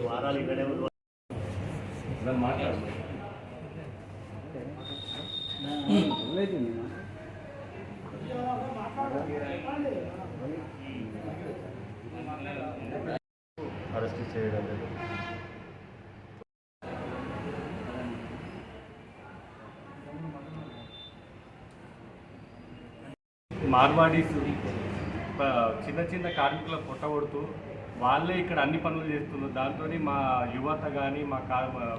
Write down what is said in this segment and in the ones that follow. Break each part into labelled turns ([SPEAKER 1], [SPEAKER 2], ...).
[SPEAKER 1] వారాలు ఇక్కడే మాట్లాడు అరెస్ట్ చేయడం లేదు.
[SPEAKER 2] మార్వాడీస్ చిన్న చిన్న కార్మికులకు కొట్టగొడుతూ వాళ్ళే ఇక్కడ అన్ని పనులు చేస్తున్నారు. దాంతో మా యువత కానీ మా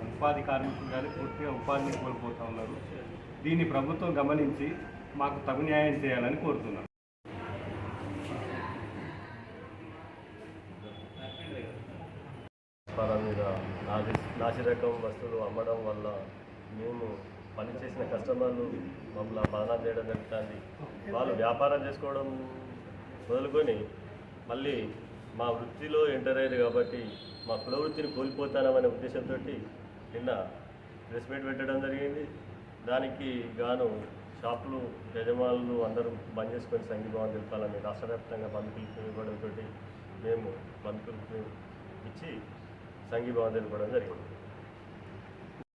[SPEAKER 2] ఉపాధి కార్మికులు కానీ పూర్తిగా ఉపాధిని కోల్పోతూ ఉన్నారు. దీన్ని ప్రభుత్వం గమనించి మాకు తగు న్యాయం చేయాలని కోరుతున్నాను.
[SPEAKER 1] మీద నాసిరకం వస్తువులు అమ్మడం వల్ల మేము పనిచేసిన కస్టమర్లు మమ్మల్ని బదనాలు చేయడం జరుగుతుంది. వాళ్ళు వ్యాపారం చేసుకోవడం మొదలుకొని మళ్ళీ మా వృత్తిలో ఎంటర్ అయ్యారు కాబట్టి మా కుల వృత్తిని కోల్పోతానమనే ఉద్దేశంతో నిన్న ప్రెస్ మీట్ పెట్టడం జరిగింది. దానికి గాను షాపులు యజమానులు అందరూ బంద్ చేసుకొని సంఘీభావం తెలపాలని రాష్ట్ర వ్యాప్తంగా బంద్ పిలుపు ఇవ్వడంతో మేము బంద్ పిలుపు ఇచ్చి సంఘీభావం తెలపడం జరిగింది.